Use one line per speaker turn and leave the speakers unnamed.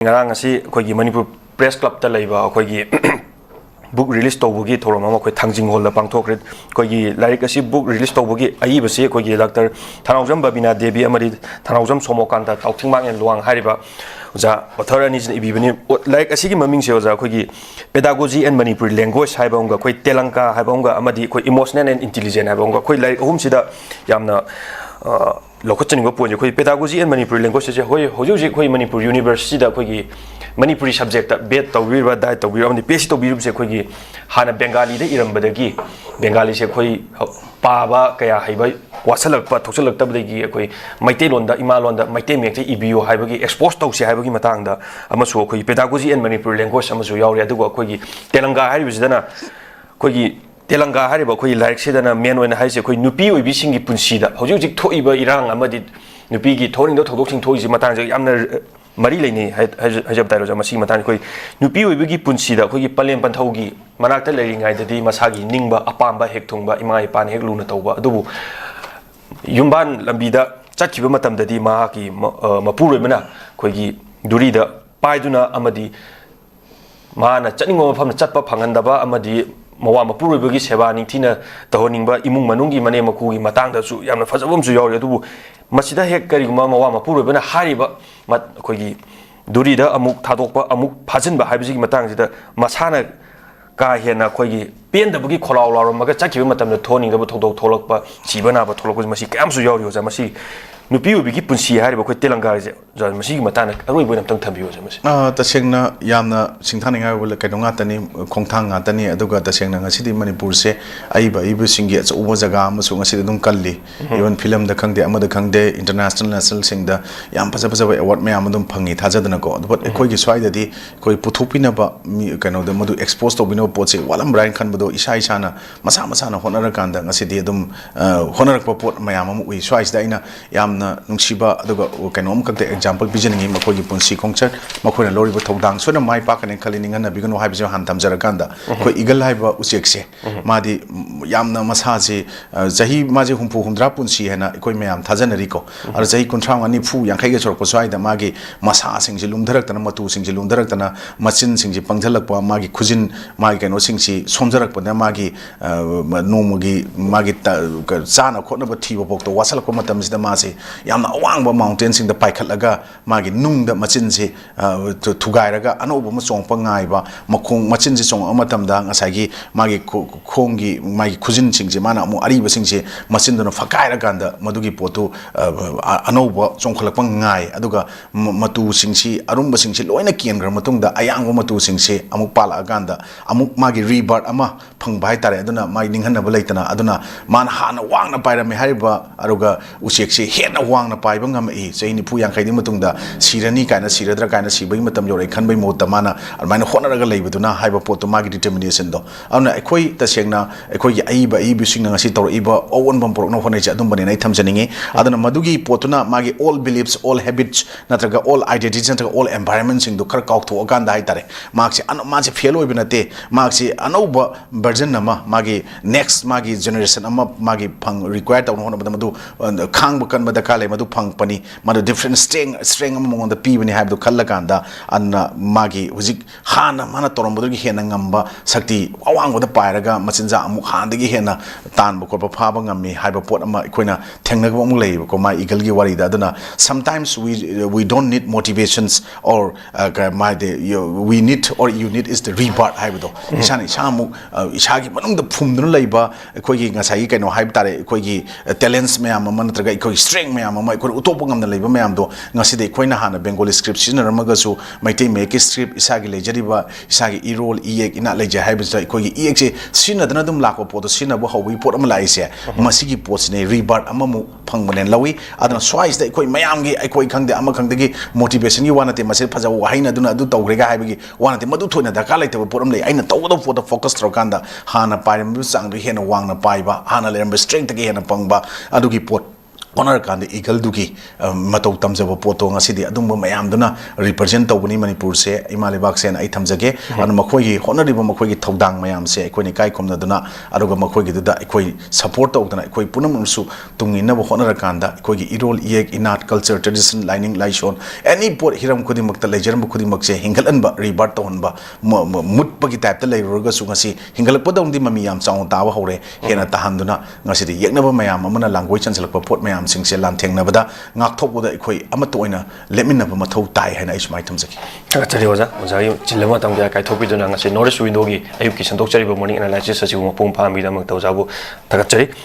ngarang asi khoi Manipur Press Club ta leiba khoi book release tawbugi thoram ama khoi thangjing hall da pangthokre khoi larik asi book release tawbugi ai base khoi Dr. Thanaujam Babina Devi amari Thanaujam Somokanta tauthingmang en luang hariba ja author ani jin ibibani like asi gi maming se ja khoi pedagogy and Manipuri language haiba onga khoi telanka haiba onga amadi khoi emotional and intelligent haiba onga khoi like ahum sida yamna lokacin go point khoi pedagogy and Manipuri language se hoi hoju khoi Manipur University da khoi Manipuri subject bet tawira dai tawira amni pesi tawbiru se khoi hana Bengali da irambadagi Bengali se khoi paba kaya haiba wasalakpa thoksalaktabdagi khoi maite londa imalonda maite mekte ibiyo haibagi expose tawse haibagi matangda amasu khoi pedagogy and Manipuri language amasu yauri adugo khoi telanga haribsidana khoi telanga hariba khoi like sedana men oina haise khoi nupi oibi singi punsida hojik thoiba irang amadi nupi gi thoring do thodok sing thoisi matang je yamna mari leini hajab tairo ja masi matang khoi nupi oibi gi punsida khoi gi palem panthaugi manakta leiringai dadi masagi ningba apamba hek thungba imai pan hek luna tawba adubu yumban lambida chakhiba matam dadi ma ki mapuroi mana khoi gi duri da paiduna amadi mana chaningo mafam chatpa phangandaba amadi mawa mapuroi seba ningthina tahoningba imung manungi mane makugi matangda su yamna fajabam su yauri adubu masida hek kariguma mawa mapuroi bana hariba khoigi durida amuk thadokpa amuk phajinba haibiji matangjida masana ka hena khoigi pendabagi kholaw lawramaga chakhiba matamda thoningaba thodok tholakpa chibana ba tholakpa masi kam su yauri oja masi nupi ubigi punsi hariba khoi telanga je ja masi matana aroi boinam tang thambiyo ja masi
tasengna yamna singthaninga wala kaidonga tani khongthanga tani aduga tasengna ngasidi Manipur se aiba singi achuba jaga amasu ngasidi dum kalli even film da khangde amada khangde international national singda yam paja award mayam adum phangi thajadana ko but khoi gi swai dadi khoi puthupina ba kaino da madu expose to bino pot se walam brain khan bado isa na masa na honara kanda ngasidi adum honarak pot mayam am ui swai da ina yam nungsiba aduga kanom kakte example bijaningi makogi punsi kongchat makoina lori ba thodang sona mai pa kanen khalininga na bigano haibijo han tamjara kanda ko igal haiba usekse madi yamna masaji jahi maji humpu humdra punsi hena koi mayam thajanari ko ar jahi kunthang ani phu yankhai ge sorko swai da magi masa singji lumdarak tana matu singji lumdarak tana machin singji pangjalak pa magi khujin magi keno singji somjarak pa magi nomugi magi chana khotna ba thiba bok to wasal ko matam sida masi yamna awangba mountain sing da paikhatlaga magi nungda machin se thugairaga anoba ma chongpa ngaiba makhong machin se chong amatamda ngasagi magi khongi magi khujin sing je mana amu ariba sing se machin dona phakaira ganda madugi potu anoba chongkhalakpa ngai aduga matu sing si arumba sing si loina kiengra matungda ayangba matu sing se amuk pala ganda amuk magi rebirth ama phangba hai tare aduna mai ninghanna ba leitana aduna mana hana wangna paira me hariba aruga usek se hena wangna paiba ngamai chaini pu yang khaidi matungda sirani kaina siradra kaina sibai matam yorai khanbai mota mana almaina honaraga leibaduna haiba poto magi determination do amna ekhoi tasengna ekhoi gi aiba bising ngasi tor iba own bam porok no honai cha dum bani nai thamjaningi aduna madugi potuna magi all beliefs all habits natraga all identities natraga all environments sing do khar kautho aganda hai tare marks ma fail oibinate marks anauba version nama magi next magi generation ama magi phang required taw no madu khang bakan bada kale madu phang pani madu different strength among the p bani habdo khalla kanda anna magi hujik hana mana torom bodu gi hena ngamba sakti awang boda pairaga machinja amu handagi hena tan bokor phaba ngami haiba pot ama ikoina thengna ko amu lei ko mai eagle gi wari da aduna sometimes we don't need motivations or we need or you need is the rebirth haibdo isani samu isagi manung da phumduna leiba koi gi ngasai kaino haib tare koi gi talents me am man traga koi strength me am mai ko utop ngam na leiba me am do ngasi de koina hana Bengali script sinaramaga su maitei make script isagi lejariba isagi e-roll e-ek ina leja haibsa koi gi e-ek se sinadana dum lakwa pot sinabo hawi pot am lai se masigi pot ne rebirth amamu phangbanen lawi adana swais da koi mayam gi koi khangde ama khangde gi motivation gi wanate mase phaja haina duna adu tawgrega haibagi wanate madu thoina da kala taw pot am lai aina tawdo pot focus trokanda hana pairam sang du hena wangna paiba hana leramba strength gi hena pangba adugi pot ꯍꯣꯠꯅꯔꯀꯥꯟꯗ ꯏꯒꯜꯗꯨꯒꯤ ꯃꯇꯧ ꯇꯝꯖꯕ ꯄꯣꯠꯇꯣ ꯉꯁꯤꯗꯤ ꯑꯗꯨꯝꯕ ꯃꯌꯥꯝꯗꯨꯅ ꯔꯤꯄ꯭ꯔꯖꯦꯟ ꯇꯧꯕꯅꯤ ꯃꯅꯤꯄꯨꯔꯁꯦ ꯏꯃꯥ ꯂꯩꯕꯥꯛꯁꯦꯅ ꯑꯩ ꯊꯝꯖꯒꯦ ꯑꯗꯨꯅ ꯃꯈꯣꯏꯒꯤ ꯍꯣꯠꯅꯔꯤꯕ ꯃꯈꯣꯏꯒꯤ ꯊꯧꯗꯥꯡ ꯃꯌꯥꯝꯁꯦ ꯑꯩꯈꯣꯏꯅ ꯏꯀꯥꯏ ꯈꯨꯝꯅꯗꯨꯅ ꯑꯗꯨꯒ ꯃꯈꯣꯏꯒꯤꯗꯨꯗ ꯑꯩꯈꯣꯏ ꯁꯄꯣꯔꯠ ꯇꯧꯗꯅ ꯑꯩꯈꯣꯏ ꯄꯨꯝꯅꯃꯛꯁꯨ ꯇꯨꯡ ꯏꯟꯅꯕ ꯍꯣꯠꯅꯔꯀꯥꯟꯗ ꯑꯩꯈꯣꯏꯒꯤ ꯏꯔꯣꯜ ꯏꯌꯦꯛ ꯏꯅꯥꯠ ꯀꯜꯆꯔ ꯇ꯭ꯔꯦꯗꯤꯁꯟ ꯂꯥꯏꯅꯤꯡ ꯂꯥꯏꯁꯣꯟ ꯑꯦꯅꯤ ꯄꯣꯠ hiram khudimmakta leijaram khudimmakse hingalanba rebirth tawhanba mutpagi type ta leiruraga su ngasi hingalakpadawndi mami yam chaung tawa hore hena tahanduna ngasi di yeknaba mayam amana langoi chansalakpa pot mayam singse lanthengnabada ngakthokboda ikhoi amata oina leminaba mathau tai hena ismai thamjaki
tagachari oja ojagi chilama tamga kai thopiduna ngasi north window gi ayuk ki sandok chariba morning analysis asibu mapung phambi da mak tawjabu tagachari